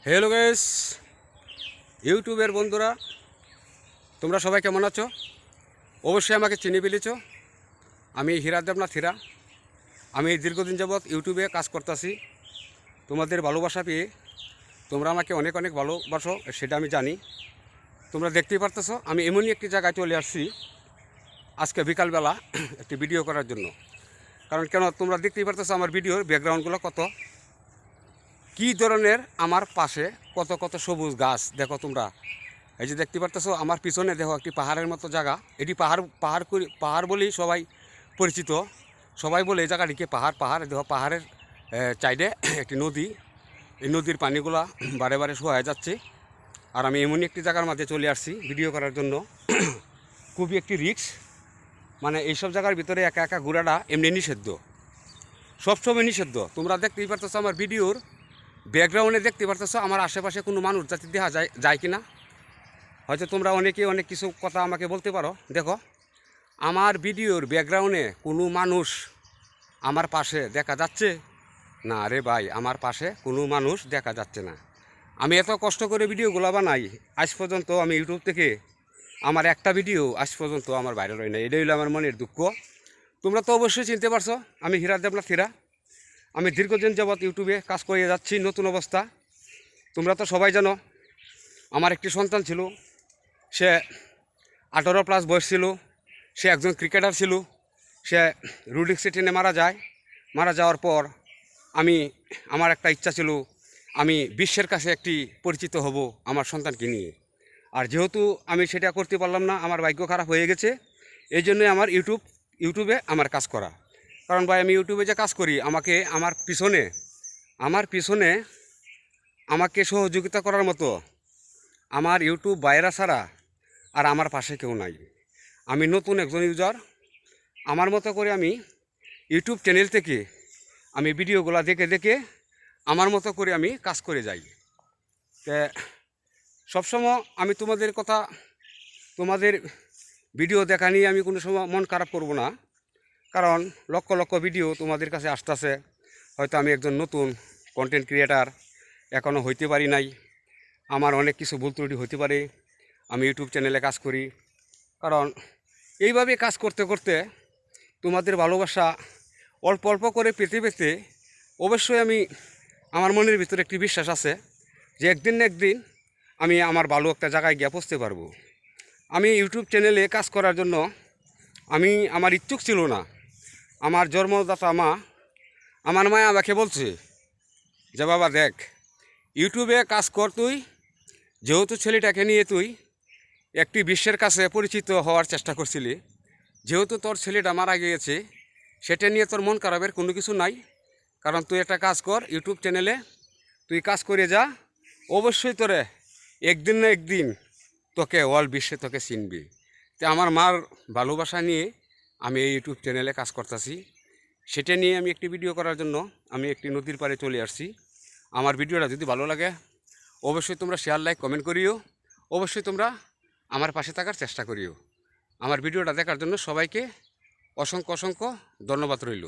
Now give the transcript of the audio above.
Hello guys, ইউটিউবের বন্ধুরা, তোমরা সবাই কেমন আছো? অবশ্যই আমাকে চিনে ফেলেছ। আমি হীরা দেবনাথ হীরা। আমি দীর্ঘদিন যাবৎ ইউটিউবে কাজ করতেছি। তোমাদের ভালোবাসা পেয়ে তোমরা আমাকে অনেক অনেক ভালোবাসো, সেটা আমি জানি। তোমরা দেখতেই পারতেছো আমি এমনই একটি জায়গায় চলে আসছি আজকে বিকালবেলা একটি ভিডিও করার জন্য। কারণ কেন, তোমরা দেখতেই পারতেছো আমার ভিডিওর ব্যাকগ্রাউন্ডগুলো কী ধরনের। আমার পাশে কত কত সবুজ গাছ দেখো তোমরা। এই যে দেখতে পারতেছো আমার পিছনে দেখো একটি পাহাড়ের মতো জায়গা। এটি পাহাড় বলেই সবাই পরিচিত। সবাই বলে এই জায়গাটিকে পাহাড় দেখো। পাহাড়ের সাইডে একটি নদী। এই নদীর পানিগুলা বারে বারে শুয়ে যাচ্ছে। আর আমি এমনই একটি জায়গার মাঝে চলে আসছি ভিডিও করার জন্য। খুবই একটি রিস্ক, মানে এইসব জায়গার ভিতরে একা একা ঘোরাটা এমনি নিষিদ্ধ, সবসময় নিষিদ্ধ। তোমরা দেখতেই পারতেছো আমার ভিডিওর ব্যাকগ্রাউন্ডে, দেখতে পারতেছো আমার আশেপাশে কোনো মানুষ জাতি দেখা যায় কি না। হয়তো তোমরা অনেকে অনেক কিছু কথা আমাকে বলতে পারো। দেখো আমার ভিডিওর ব্যাকগ্রাউন্ডে কোনো মানুষ আমার পাশে দেখা যাচ্ছে না রে ভাই, আমার পাশে কোনো মানুষ দেখা যাচ্ছে না। আমি এত কষ্ট করে ভিডিওগুলো বানাই, আজ পর্যন্ত আমি ইউটিউব থেকে আমার একটা ভিডিও আজ পর্যন্ত আমার ভাইরাল হয় না। এটাই হলো আমার মনের দুঃখ। তোমরা তো অবশ্যই চিনতে পারছো আমি হীরা দেবনাথ হীরা। আমি দীর্ঘদিন যাবৎ ইউটিউবে কাজ করে যাচ্ছি নতুন অবস্থা। তোমরা তো সবাই জানো আমার একটি সন্তান ছিল, সে 18+ বয়স ছিল। সে একজন ক্রিকেটার ছিল। সে রোড অ্যাক্সিডেন্টে মারা যাওয়ার পর আমার একটা ইচ্ছা ছিল আমি বিশ্বের কাছে একটি পরিচিত হব আমার সন্তানকে নিয়ে। আর যেহেতু আমি সেটা করতে পারলাম না, আমার ভাগ্য খারাপ হয়ে গেছে। এই জন্যই আমার ইউটিউবে আমার কাজ করা। কারণ ভাই আমি ইউটিউবে যে কাজ করি, আমার পিছনে আমাকে সহযোগিতা করার মতো আমার ইউটিউব বাইরা ছাড়া আর আমার পাশে কেউ নাই। আমি নতুন একজন ইউজার। আমার মতো করে আমি ইউটিউব চ্যানেল থেকে আমি ভিডিওগুলো দেখে দেখে আমার মতো করে আমি কাজ করে যাই। সবসময় আমি তোমাদের ভিডিও দেখা নিয়ে আমি কোনো সময় মন খারাপ করব না। কারণ লক্ষ লক্ষ ভিডিও তোমাদের কাছে আসতেছে। হয়তো আমি একজন নতুন কন্টেন্ট ক্রিয়েটার, এখনও হইতে পারি নাই। আমার অনেক কিছু ভুল ত্রুটি হতে পারে। আমি ইউটিউব চ্যানেলে কাজ করি। কারণ এইভাবে কাজ করতে করতে তোমাদের ভালোবাসা অল্প অল্প করে পেতে পেতে অবশ্যই আমার মনের ভিতরে একটি বিশ্বাস আছে যে একদিন না একদিন আমি আমার ভালো একটা জায়গায় গিয়ে পৌঁছতে পারবো। আমি ইউটিউব চ্যানেলে কাজ করার জন্য আমার ইচ্ছুক ছিল না। আমার জন্মদাতা মা, আমার মায়া আমাকে বলছে যে বাবা দেখ, ইউটিউবে কাজ কর তুই, যেহেতু ছেলেটাকে নিয়ে তুই একটি বিশ্বের কাছে পরিচিত হওয়ার চেষ্টা করছিলি, যেহেতু তোর ছেলেটা মারা গিয়েছে, সেটা নিয়ে তোর মন খারাপের কোনো কিছু নাই। কারণ তুই একটা কাজ কর, ইউটিউব চ্যানেলে তুই কাজ করে যা, অবশ্যই তোরে একদিন না একদিন তোকে ওয়ার্ল্ড বিশ্বে তোকে চিনবি। তো আমার মার ভালোবাসা নিয়ে আমি এই ইউটিউব চ্যানেলে কাজ করতেছি। সেটা নিয়ে আমি একটি ভিডিও করার জন্য আমি একটি নদীর পাড়ে চলে আসছি। আমার ভিডিওটা যদি ভালো লাগে অবশ্যই তোমরা শেয়ার, লাইক, কমেন্ট করিও। অবশ্যই তোমরা আমার পাশে থাকার চেষ্টা করিও। আমার ভিডিওটা দেখার জন্য সবাইকে অসংখ্য অসংখ্য ধন্যবাদ রইল।